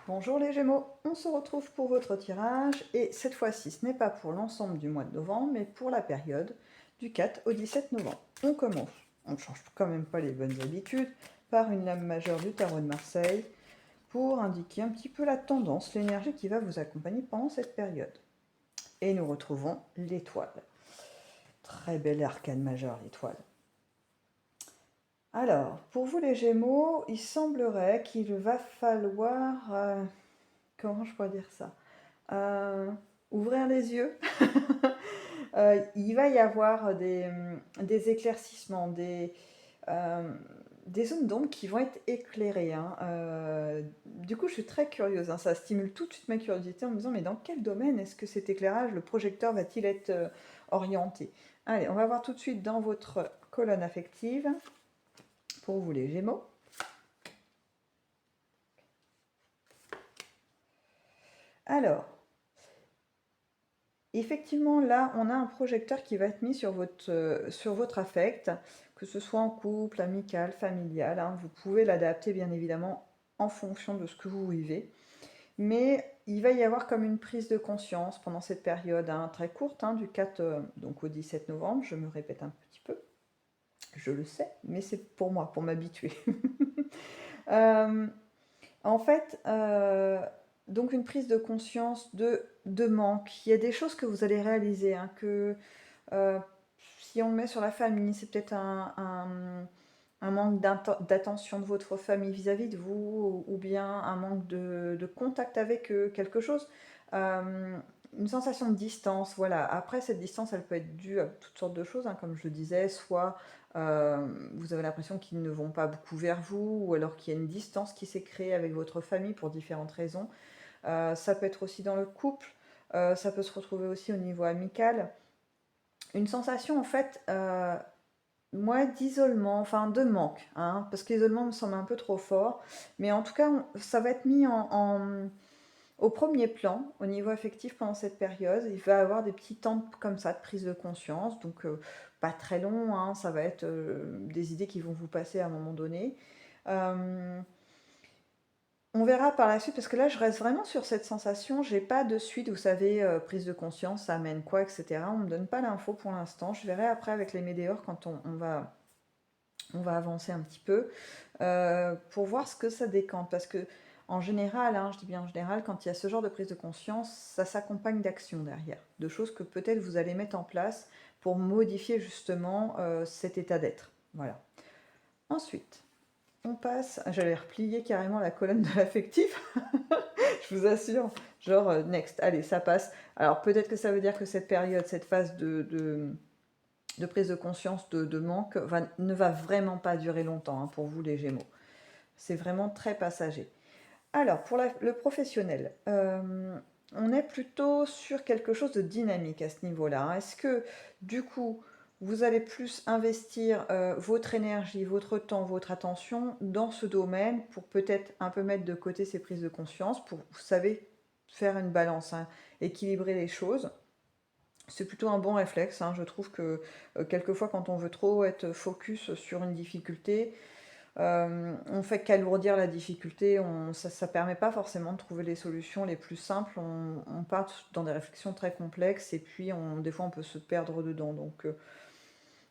Bonjour les Gémeaux, on se retrouve pour votre tirage et cette fois-ci ce n'est pas pour l'ensemble du mois de novembre mais pour la période du 4 au 17 novembre. On commence, on ne change quand même pas les bonnes habitudes, par une lame majeure du tarot de Marseille pour indiquer un petit peu la tendance, l'énergie qui va vous accompagner pendant cette période. Et nous retrouvons l'étoile. Très belle arcane majeure l'étoile. Alors, pour vous les Gémeaux, il semblerait qu'il va falloir... comment je pourrais dire ça ouvrir les yeux. Il va y avoir des éclaircissements, des zones d'ombre qui vont être éclairées. Hein. Du coup, je suis très curieuse. Hein. Ça stimule tout de suite ma curiosité en me disant, mais dans quel domaine est-ce que cet éclairage, le projecteur va-t-il être orienté? Allez, on va voir tout de suite dans votre colonne affective, pour vous les Gémeaux. Alors, effectivement, là, on a un projecteur qui va être mis sur votre affect, que ce soit en couple, amical, familial. Hein. Vous pouvez l'adapter, bien évidemment, en fonction de ce que vous vivez. Mais il va y avoir comme une prise de conscience pendant cette période hein, très courte, hein, du 4 donc au 17 novembre. Je me répète un petit peu, je le sais, mais c'est pour moi, pour m'habituer. En fait, donc une prise de conscience de manque. Il y a des choses que vous allez réaliser, hein, que si on le met sur la famille, c'est peut-être un manque d'attention de votre famille vis-à-vis de vous, ou bien un manque de contact avec eux, quelque chose. Une sensation de distance, voilà. Après, cette distance, elle peut être due à toutes sortes de choses, hein, comme je le disais, soit vous avez l'impression qu'ils ne vont pas beaucoup vers vous, ou alors qu'il y a une distance qui s'est créée avec votre famille pour différentes raisons. Ça peut être aussi dans le couple, ça peut se retrouver aussi au niveau amical. Une sensation, en fait, moi, d'isolement, enfin de manque, hein, parce que l'isolement me semble un peu trop fort, mais en tout cas, ça va être mis au premier plan, au niveau affectif pendant cette période. Il va y avoir des petits temps comme ça de prise de conscience, donc pas très long, hein, ça va être des idées qui vont vous passer à un moment donné. Euh, on verra par la suite, parce que là, je reste vraiment sur cette sensation. J'ai pas de suite, vous savez, prise de conscience, ça amène quoi, etc. On me donne pas l'info pour l'instant. Je verrai après avec les météores quand on va avancer un petit peu pour voir ce que ça décante. Parce que en général, hein, je dis bien en général, quand il y a ce genre de prise de conscience, ça s'accompagne d'actions derrière, de choses que peut-être vous allez mettre en place pour modifier justement cet état d'être. Voilà. Ensuite, on passe, j'allais replier carrément la colonne de l'affectif, je vous assure, genre next, allez, ça passe. Alors peut-être que ça veut dire que cette période, cette phase de prise de conscience, de manque, ne va vraiment pas durer longtemps hein, pour vous les Gémeaux. C'est vraiment très passager. Alors, pour le professionnel, on est plutôt sur quelque chose de dynamique à ce niveau-là. Hein. Est-ce que, du coup, vous allez plus investir votre énergie, votre temps, votre attention dans ce domaine pour peut-être un peu mettre de côté ces prises de conscience, pour, vous savez, faire une balance, hein, équilibrer les choses. C'est plutôt un bon réflexe. Hein. Je trouve que quelquefois, quand on veut trop être focus sur une difficulté, on fait qu'alourdir la difficulté, ça ne permet pas forcément de trouver les solutions les plus simples, on part dans des réflexions très complexes et puis des fois on peut se perdre dedans. Donc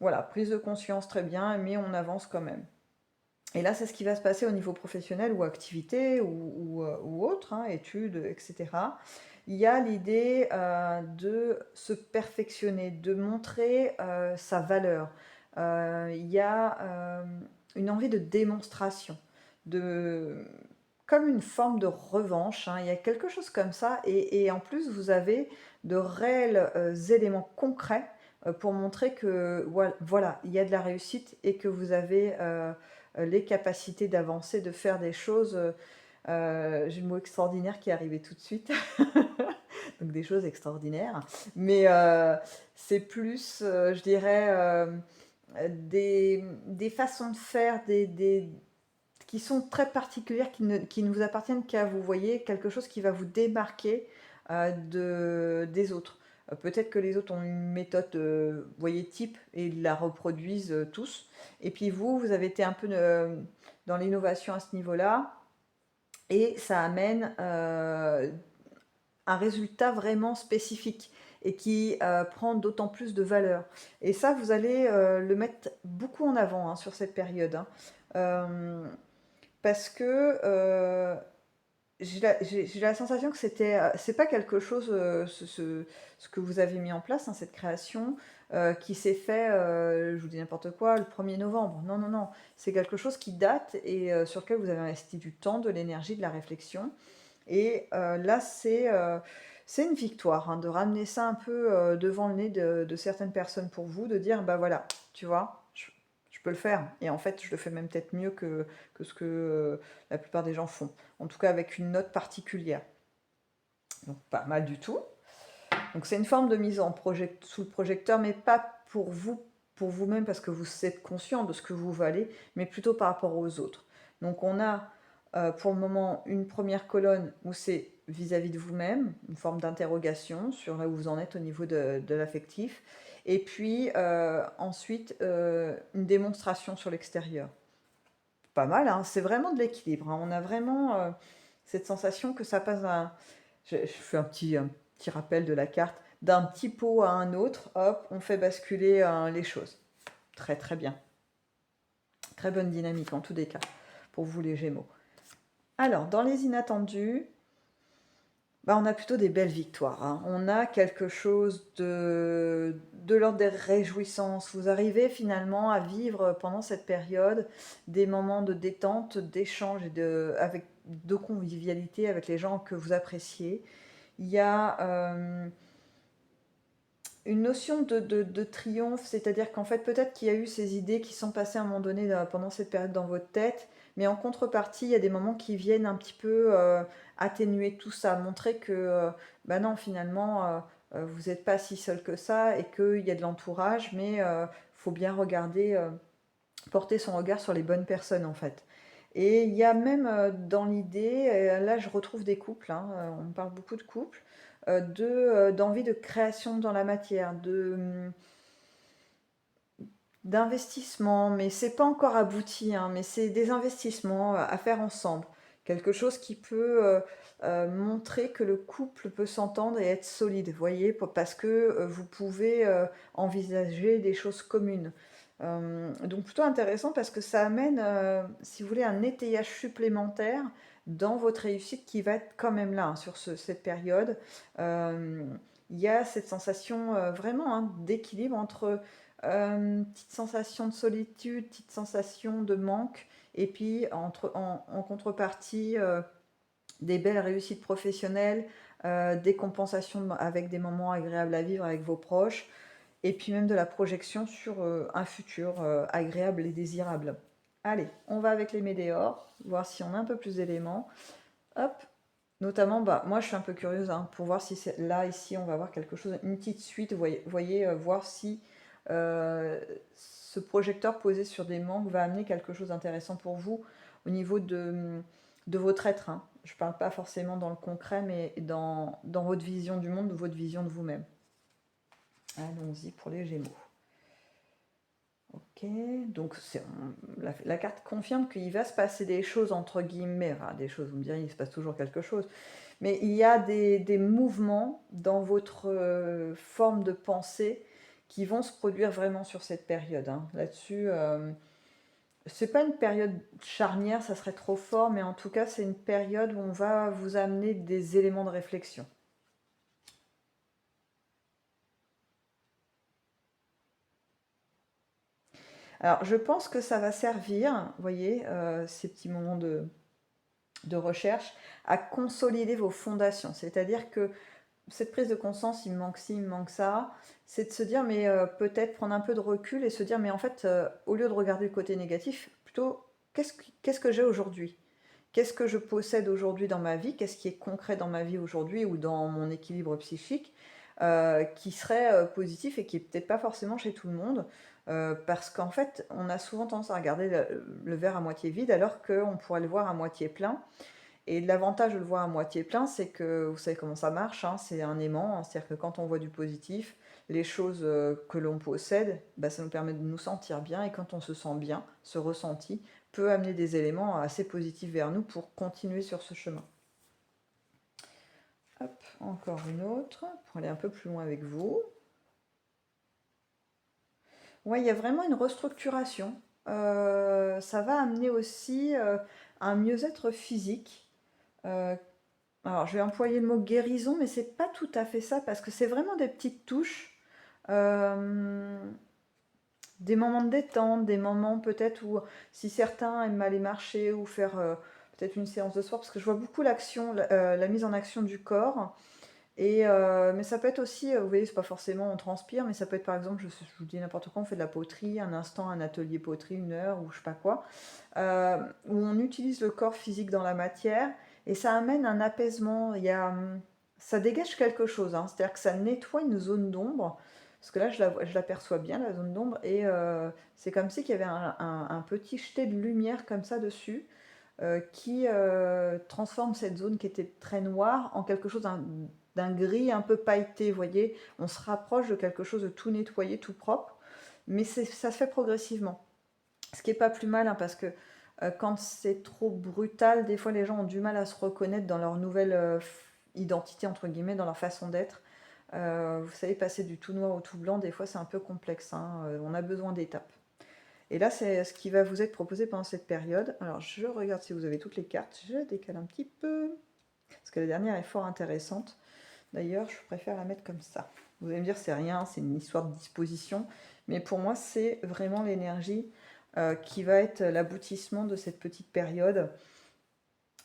voilà, prise de conscience très bien, mais on avance quand même. Et là, c'est ce qui va se passer au niveau professionnel ou activité ou autre, hein, études, etc. Il y a l'idée de se perfectionner, de montrer sa valeur. Il y a une envie de démonstration, de, comme une forme de revanche. Hein. Il y a quelque chose comme ça. Et en plus, vous avez de réels éléments concrets pour montrer que voilà, il y a de la réussite et que vous avez les capacités d'avancer, de faire des choses. J'ai le mot extraordinaire qui est arrivé tout de suite. Donc des choses extraordinaires. Mais c'est plus, je dirais, des façons de faire, qui sont très particulières, qui ne vous appartiennent qu'à vous. Voyez, quelque chose qui va vous démarquer des autres. Peut-être que les autres ont une méthode, voyez, type, et ils la reproduisent tous. Et puis vous avez été un peu dans l'innovation à ce niveau-là. et ça amène un résultat vraiment spécifique et qui prend d'autant plus de valeur. Et ça, vous allez le mettre beaucoup en avant hein, sur cette période. Hein. Parce que j'ai la sensation que c'est pas quelque chose, ce que vous avez mis en place, hein, cette création, qui s'est fait, je vous dis n'importe quoi, le 1er novembre. Non, non, non. C'est quelque chose qui date et sur lequel vous avez investi du temps, de l'énergie, de la réflexion. Et là, c'est une victoire hein, de ramener ça un peu devant le nez de certaines personnes pour vous, de dire, bah voilà, tu vois, je peux le faire. Et en fait, je le fais même peut-être mieux que ce que la plupart des gens font. En tout cas, avec une note particulière. Donc, pas mal du tout. Donc, c'est une forme de mise en sous le projecteur, mais pas pour vous, pour vous-même, parce que vous êtes conscient de ce que vous valez, mais plutôt par rapport aux autres. Donc, on a pour le moment une première colonne où c'est vis-à-vis de vous-même, une forme d'interrogation sur là où vous en êtes au niveau de l'affectif. Et puis ensuite, une démonstration sur l'extérieur. Pas mal, hein, c'est vraiment de l'équilibre. Hein. On a vraiment cette sensation que ça passe à... Je fais un petit rappel de la carte. D'un petit pot à un autre, hop, on fait basculer les choses. Très très bien. Très bonne dynamique en tous les cas, pour vous les Gémeaux. Alors, dans les inattendus, bah, on a plutôt des belles victoires. Hein. On a quelque chose de l'ordre des réjouissances. Vous arrivez finalement à vivre pendant cette période des moments de détente, d'échange et de convivialité avec les gens que vous appréciez. Il y a une notion de triomphe, c'est-à-dire qu'en fait, peut-être qu'il y a eu ces idées qui sont passées à un moment donné pendant cette période dans votre tête, mais en contrepartie, il y a des moments qui viennent un petit peu atténuer tout ça, montrer que, bah non, finalement, vous n'êtes pas si seul que ça et qu'il y a de l'entourage, mais il faut bien regarder, porter son regard sur les bonnes personnes, en fait. Et il y a même dans l'idée, là je retrouve des couples, hein, on parle beaucoup de couples, d'envie de création dans la matière, d'investissement, mais c'est pas encore abouti, hein, mais c'est des investissements à faire ensemble. Quelque chose qui peut montrer que le couple peut s'entendre et être solide, vous voyez, parce que vous pouvez envisager des choses communes. Donc plutôt intéressant parce que ça amène, si vous voulez, un étayage supplémentaire dans votre réussite qui va être quand même là hein, sur cette période. Euh, il y a cette sensation vraiment hein, d'équilibre entre petite sensation de solitude, petite sensation de manque, et puis en contrepartie des belles réussites professionnelles, des compensations avec des moments agréables à vivre avec vos proches, et puis même de la projection sur un futur agréable et désirable. Allez, on va avec les météores, voir si on a un peu plus d'éléments. Hop, notamment, bah, moi je suis un peu curieuse hein, pour voir si là, ici, on va avoir quelque chose, une petite suite, voyez voir si ce projecteur posé sur des manques va amener quelque chose d'intéressant pour vous au niveau de votre être. Hein. Je ne parle pas forcément dans le concret, mais dans votre vision du monde, votre vision de vous-même. Allons-y pour les Gémeaux. Ok, donc la carte confirme qu'il va se passer des choses entre guillemets, enfin, des choses, vous me direz, il se passe toujours quelque chose, mais il y a des mouvements dans votre forme de pensée qui vont se produire vraiment sur cette période. Hein. Là-dessus, c'est pas une période charnière, ça serait trop fort, mais en tout cas, c'est une période où on va vous amener des éléments de réflexion. Alors, je pense que ça va servir, vous voyez, ces petits moments de recherche, à consolider vos fondations. C'est-à-dire que cette prise de conscience, il me manque ci, il me manque ça, c'est de se dire, mais peut-être prendre un peu de recul et se dire, mais en fait, au lieu de regarder le côté négatif, plutôt, qu'est-ce que j'ai aujourd'hui? Qu'est-ce que je possède aujourd'hui dans ma vie? Qu'est-ce qui est concret dans ma vie aujourd'hui ou dans mon équilibre psychique qui serait positif et qui est peut-être pas forcément chez tout le monde parce qu'en fait, on a souvent tendance à regarder le verre à moitié vide alors qu'on pourrait le voir à moitié plein. Et l'avantage de le voir à moitié plein, c'est que vous savez comment ça marche, hein, c'est un aimant, hein, c'est-à-dire que quand on voit du positif, les choses que l'on possède, bah, ça nous permet de nous sentir bien, et quand on se sent bien, ce ressenti peut amener des éléments assez positifs vers nous pour continuer sur ce chemin. Hop, encore une autre, pour aller un peu plus loin avec vous. Ouais, il y a vraiment une restructuration. Ça va amener aussi un mieux-être physique. Alors, je vais employer le mot guérison, mais c'est pas tout à fait ça, parce que c'est vraiment des petites touches. Euh, des moments de détente, des moments peut-être où, si certains aiment aller marcher ou faire peut-être une séance de sport, parce que je vois beaucoup l'action, la mise en action du corps. Mais ça peut être aussi, vous voyez, c'est pas forcément on transpire, mais ça peut être par exemple, je vous dis n'importe quoi, on fait de la poterie, un instant, un atelier poterie, 1 heure ou je sais pas quoi, où on utilise le corps physique dans la matière et ça amène un apaisement. Ça dégage quelque chose, hein, c'est-à-dire que ça nettoie une zone d'ombre. Parce que là, je l'aperçois bien, la zone d'ombre, et c'est comme si qu'il y avait un petit jeté de lumière comme ça dessus, qui transforme cette zone qui était très noire en quelque chose d'un gris un peu pailleté, vous voyez. On se rapproche de quelque chose de tout nettoyé, tout propre, mais ça se fait progressivement. Ce qui n'est pas plus mal, hein, parce que quand c'est trop brutal, des fois les gens ont du mal à se reconnaître dans leur nouvelle identité, entre guillemets, dans leur façon d'être. Vous savez, passer du tout noir au tout blanc, des fois c'est un peu complexe, hein. On a besoin d'étapes. Et là, c'est ce qui va vous être proposé pendant cette période. Alors, je regarde si vous avez toutes les cartes. Je décale un petit peu, parce que la dernière est fort intéressante. D'ailleurs, je préfère la mettre comme ça. Vous allez me dire, c'est rien, c'est une histoire de disposition. Mais pour moi, c'est vraiment l'énergie qui va être l'aboutissement de cette petite période.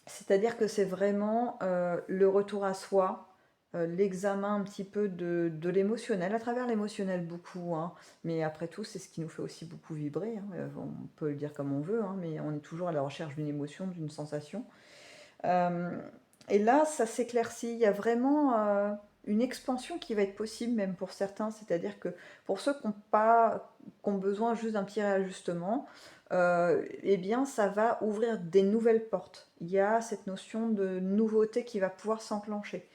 C'est-à-dire que c'est vraiment le retour à soi, l'examen un petit peu de l'émotionnel, à travers l'émotionnel beaucoup, hein. Mais après tout, c'est ce qui nous fait aussi beaucoup vibrer, hein. On peut le dire comme on veut, hein, mais on est toujours à la recherche d'une émotion, d'une sensation. Euh, et là, ça s'éclaircit. Il y a vraiment une expansion qui va être possible, même pour certains. C'est-à-dire que pour ceux qui ont besoin juste d'un petit réajustement, eh bien, ça va ouvrir des nouvelles portes. Il y a cette notion de nouveauté qui va pouvoir s'enclencher.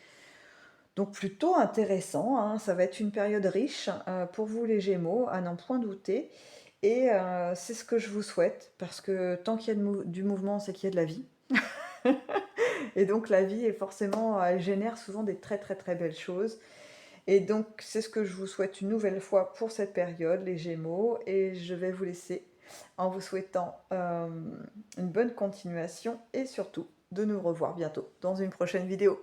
Donc plutôt intéressant, hein. Ça va être une période riche pour vous les Gémeaux, à n'en point douter. Et c'est ce que je vous souhaite, parce que tant qu'il y a du mouvement, c'est qu'il y a de la vie. Et donc la vie est forcément, elle génère souvent des très très très belles choses. Et donc c'est ce que je vous souhaite une nouvelle fois pour cette période, les Gémeaux. Et je vais vous laisser en vous souhaitant une bonne continuation et surtout de nous revoir bientôt dans une prochaine vidéo.